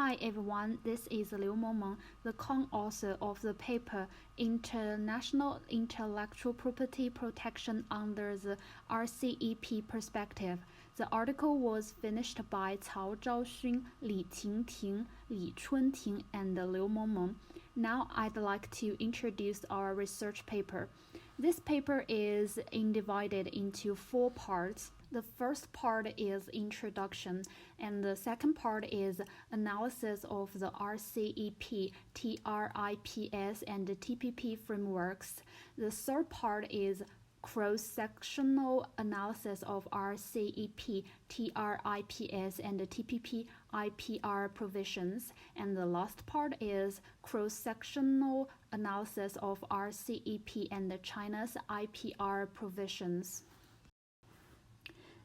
Hi everyone, this is Liu Mengmeng, the co-author of the paper International Intellectual Property Protection under the RCEP Perspective. The article was finished by Cao Zhaoxun, Li Qingting, Li Chunting, and Liu Mengmeng. Now I'd like to introduce our research paper. This paper is divided into 4 parts. The first part is introduction, and the second part is analysis of the RCEP, TRIPS, and TPP frameworks. The third part is cross-sectional analysis of RCEP, TRIPS, and TPP IPR provisions, and the last part is cross-sectional analysis of RCEP and China's IPR provisions.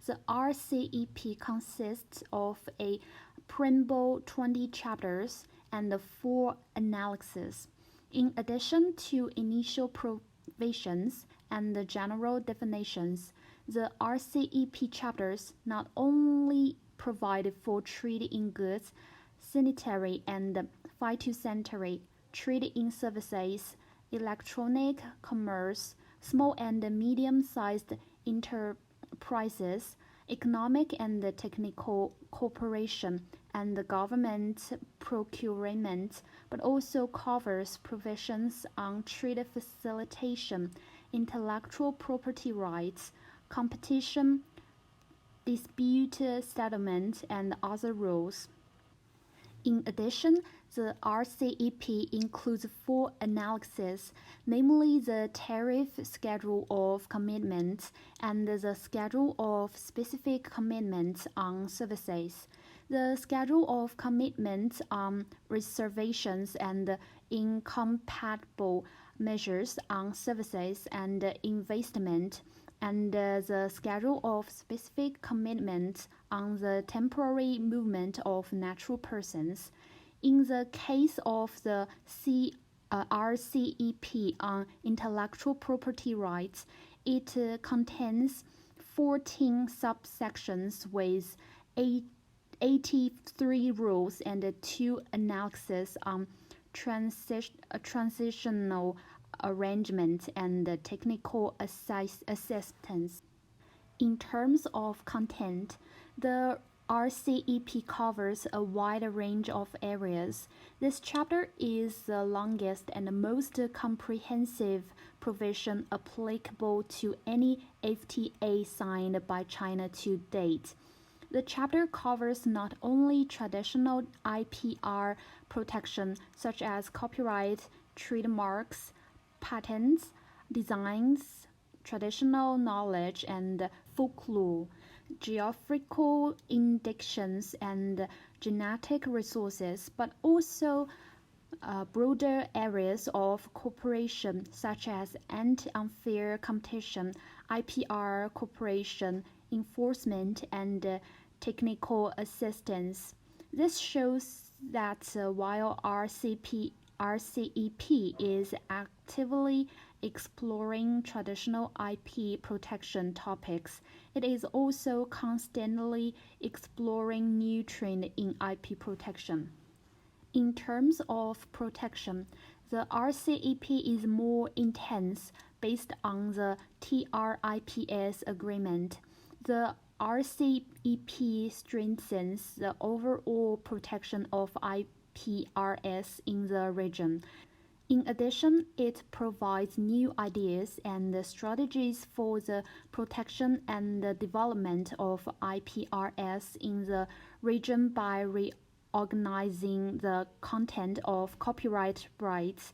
The RCEP consists of a preamble, 20 chapters, and 4 analyses. In addition to initial provisions and the general definitions, the RCEP chapters not only provide for trade in goods, sanitary and phytosanitary, trade in services, electronic commerce, small and medium-sized enterprises, economic and technical cooperation, and the government procurement, but also covers provisions on trade facilitation, intellectual property rights, competition, dispute settlement, and other rules. In addition, the RCEP includes 4 analyses, namely the tariff schedule of commitments and the schedule of specific commitments on services, the schedule of commitments on reservations and incompatible measures on services and investment, and the schedule of specific commitments on the temporary movement of natural persons. In the case of the RCEP on intellectual property rights, it contains 14 subsections with 83 rules and 2 analyses on transitional arrangement and technical assistance. In terms of content, the RCEP covers a wide range of areas. This chapter is the longest and most comprehensive provision applicable to any FTA signed by China to date. The chapter covers not only traditional IPR protection such as copyright, trademarks, patents, designs, traditional knowledge and folklore, geographical indications, and genetic resources, but also broader areas of cooperation such as anti-unfair competition, IPR cooperation, enforcement, and technical assistance. This shows that while RCEP is actively exploring traditional IP protection topics, it is also constantly exploring new trends in IP protection. In terms of protection, the RCEP is more intense based on the TRIPS agreement. The RCEP strengthens the overall protection of IPRs in the region. In addition, it provides new ideas and strategies for the protection and the development of IPRs in the region by reorganizing the content of copyright rights,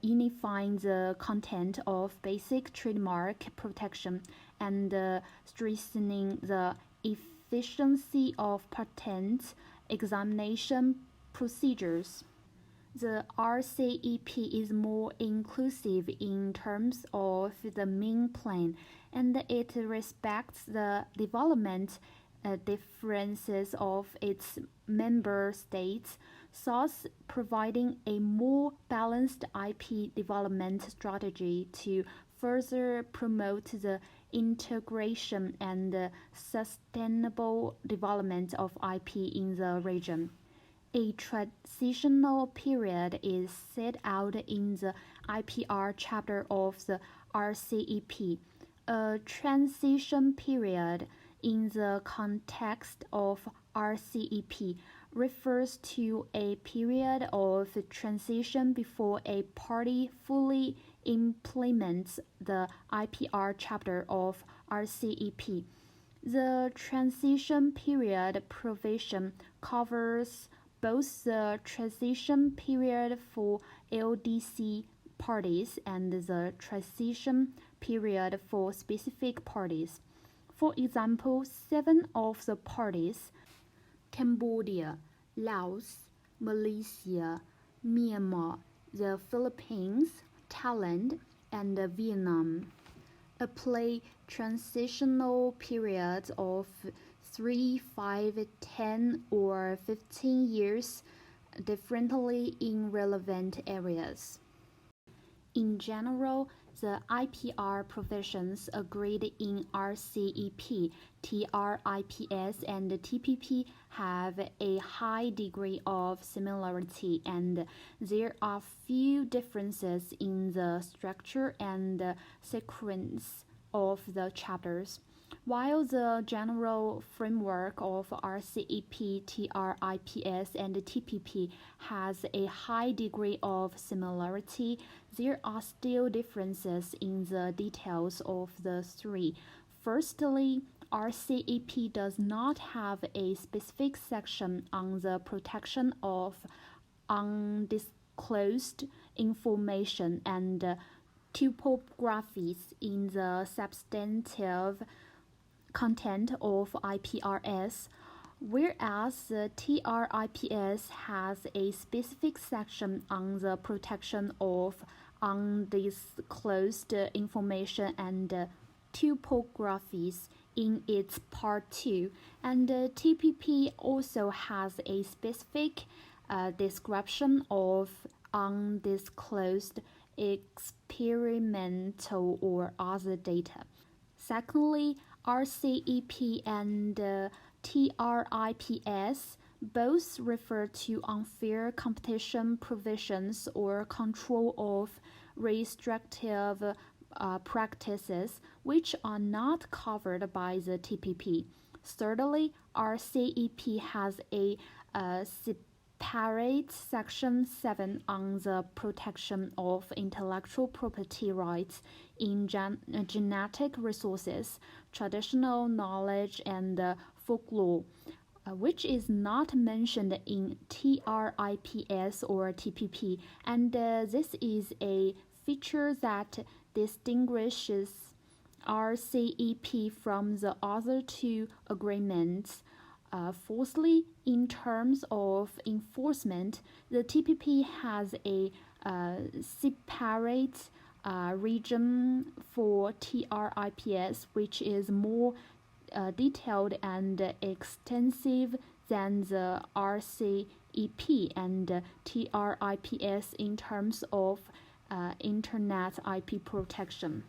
unifying the content of basic trademark protection, and strengthening the efficiency of patent examination procedures. The RCEP is more inclusive in terms of the main plan, and it respects the development differences of its member states, thus providing a more balanced IP development strategy to further promote the integration and sustainable development of IP in the region. A transitional period is set out in the IPR chapter of the RCEP. A transition period in the context of RCEP refers to a period of transition before a party fully implements the IPR chapter of RCEP. The transition period provision covers both the transition period for LDC parties and the transition period for specific parties. For example, 7 of the parties, Cambodia, Laos, Malaysia, Myanmar, the Philippines, Thailand, and Vietnam, apply transitional periods of 3, 5, 10, or 15 years differently in relevant areas. In general, the IPR provisions agreed in RCEP, TRIPS, and TPP have a high degree of similarity, and there are few differences in the structure and sequence of the chapters. While the general framework of RCEP, TRIPS, and TPP has a high degree of similarity, there are still differences in the details of the three. Firstly, RCEP does not have a specific section on the protection of undisclosed information and typographies in the substantive content of IPRS, whereas the TRIPS has a specific section on the protection of undisclosed information and typographies in its Part 2, and TPP also has a specific description of undisclosed experimental or other data. Secondly, RCEP and TRIPS both refer to unfair competition provisions or control of restrictive practices, which are not covered by the TPP. Thirdly, RCEP has a separate Section 7 on the protection of intellectual property rights in genetic resources, traditional knowledge, and folklore, which is not mentioned in TRIPS or TPP, and this is a feature that distinguishes RCEP from the other two agreements. Fourthly, in terms of enforcement, the TPP has a separate region for TRIPS, which is more detailed and extensive than the RCEP and TRIPS in terms of Internet IP protection.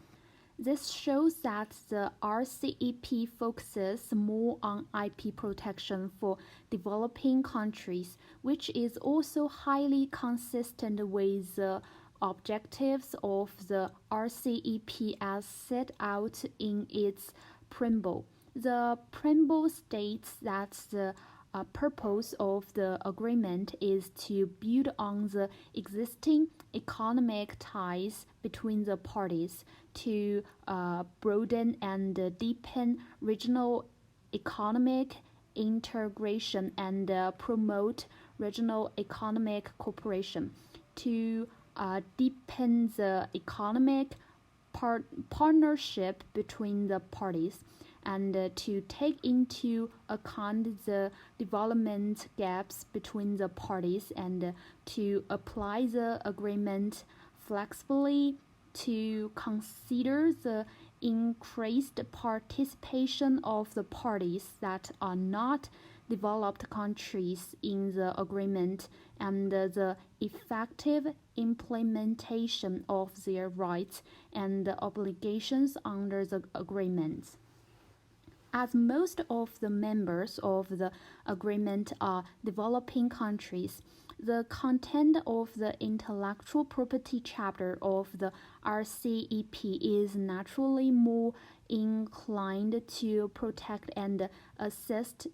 This shows that the RCEP focuses more on IP protection for developing countries, which is also highly consistent with the objectives of the RCEP as set out in its preamble. The preamble states that the purpose of the agreement is to build on the existing economic ties between the parties, to broaden and deepen regional economic integration and promote regional economic cooperation, to deepen the economic partnership between the parties, and to take into account the development gaps between the parties, and to apply the agreement flexibly to consider the increased participation of the parties that are not developed countries in the agreement and the effective implementation of their rights and obligations under the agreement. As most of the members of the agreement are developing countries, the content of the intellectual property chapter of the RCEP is naturally more inclined to protect and assist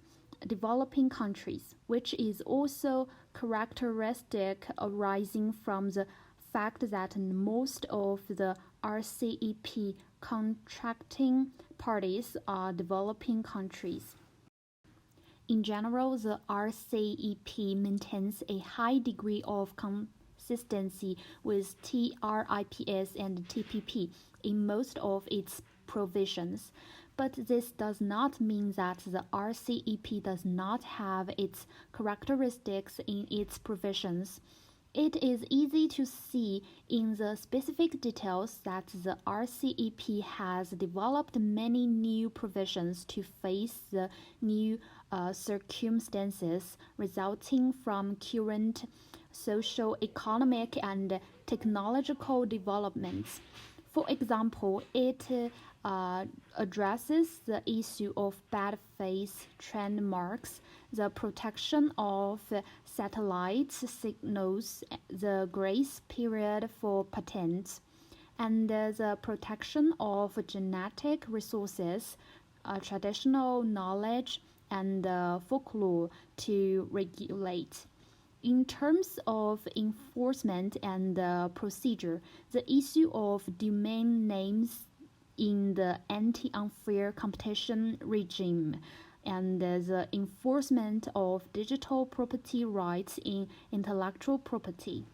developing countries, which is also characteristic arising from the fact that most of the RCEP contracting parties are developing countries. In general, the RCEP maintains a high degree of consistency with TRIPS and TPP in most of its provisions, but this does not mean that the RCEP does not have its characteristics in its provisions. It is easy to see in the specific details that the RCEP has developed many new provisions to face the new circumstances resulting from current social, economic, and technological developments. For example, it addresses the issue of bad faith trademarks, the protection of satellite signals, the grace period for patents, and the protection of genetic resources, traditional knowledge, and folklore to regulate. In terms of enforcement and procedure, the issue of domain names in the anti-unfair competition regime and the enforcement of digital property rights in intellectual property.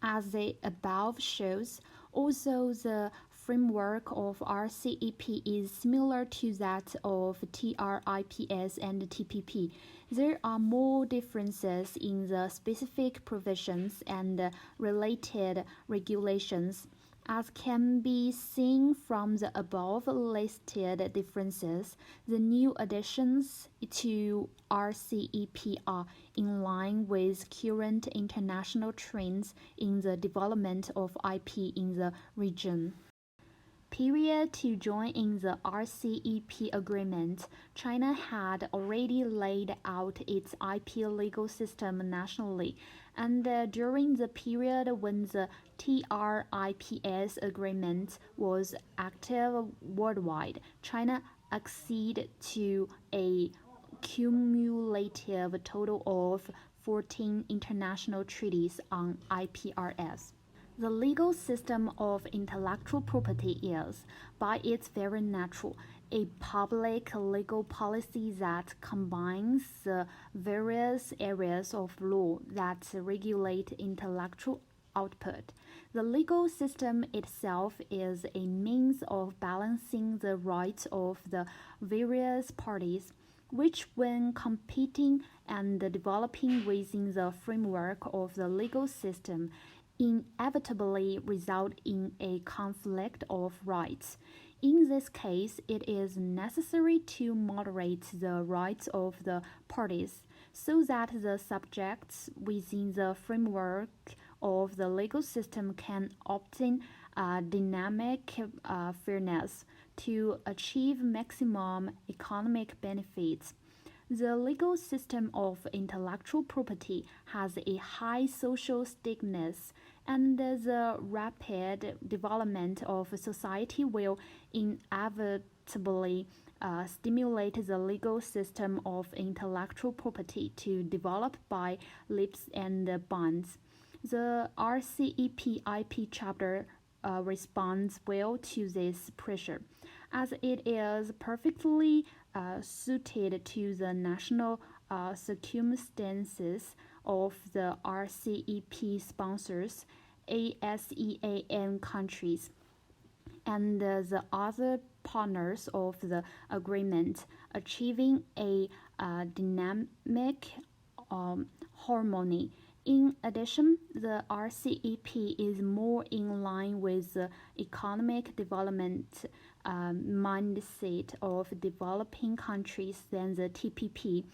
As the above shows, also the framework of RCEP is similar to that of TRIPS and TPP. There are more differences in the specific provisions and related regulations. As can be seen from the above listed differences, the new additions to RCEP are in line with current international trends in the development of IP in the region. Period to join in the RCEP agreement, China had already laid out its IP legal system nationally, and during the period when the TRIPS agreement was active worldwide, China acceded to a cumulative total of 14 international treaties on IPRs. The legal system of intellectual property is, by its very nature, a public legal policy that combines the various areas of law that regulate intellectual output. The legal system itself is a means of balancing the rights of the various parties, which, when competing and developing within the framework of the legal system, inevitably result in a conflict of rights. In this case, it is necessary to moderate the rights of the parties so that the subjects within the framework of the legal system can obtain dynamic fairness to achieve maximum economic benefits. The legal system of intellectual property has a high social stickiness, and the rapid development of society will inevitably stimulate the legal system of intellectual property to develop by leaps and bounds. The RCEP IP chapter responds well to this pressure, as it is perfectly suited to the national circumstances of the RCEP sponsors, ASEAN countries, and the other partners of the agreement, achieving a dynamic harmony. In addition, the RCEP is more in line with the economic development mindset of developing countries than the TPP,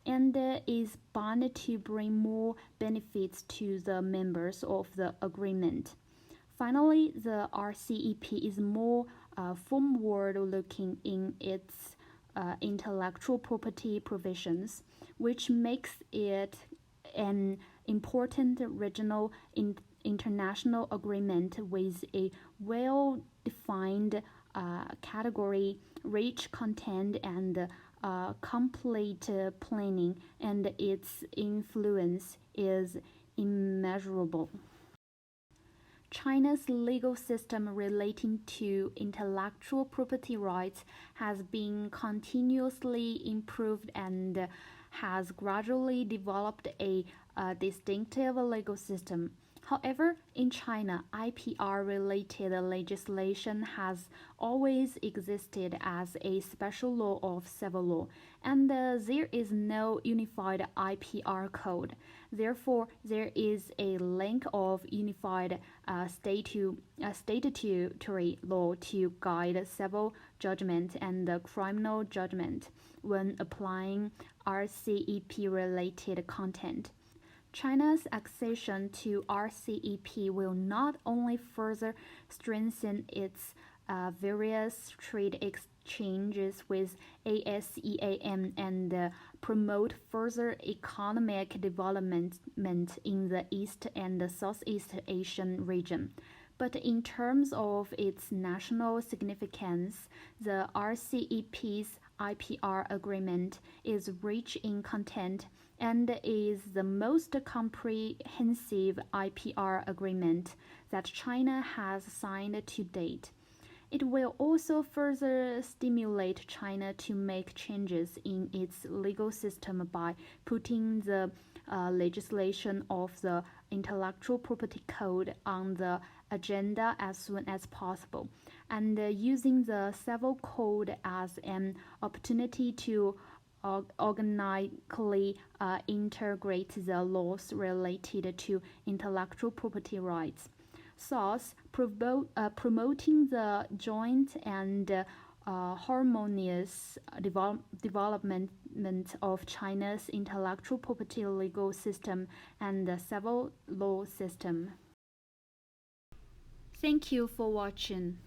and is bound to bring more benefits to the members of the agreement. Finally, the RCEP is more forward-looking in its intellectual property provisions, which makes it an important regional international agreement with a well-defined category, rich content, and complete planning, and its influence is immeasurable. China's legal system relating to intellectual property rights has been continuously improved and has gradually developed a distinctive legal system. However, in China, IPR related legislation has always existed as a special law of civil law, and there is no unified IPR code. Therefore, there is a lack of unified statutory law to guide civil judgment and criminal judgment when applying RCEP related content. China's accession to RCEP will not only further strengthen its various trade exchanges with ASEAN and promote further economic development in the East and Southeast Asian region. But in terms of its national significance, the RCEP's IPR agreement is rich in content and is the most comprehensive IPR agreement that China has signed to date. It will also further stimulate China to make changes in its legal system by putting the legislation of the Intellectual Property Code on the agenda as soon as possible, and using the Civil Code as an opportunity to organically integrate the laws related to intellectual property rights, thus promoting the joint and harmonious development of China's intellectual property legal system and the civil law system. Thank you for watching.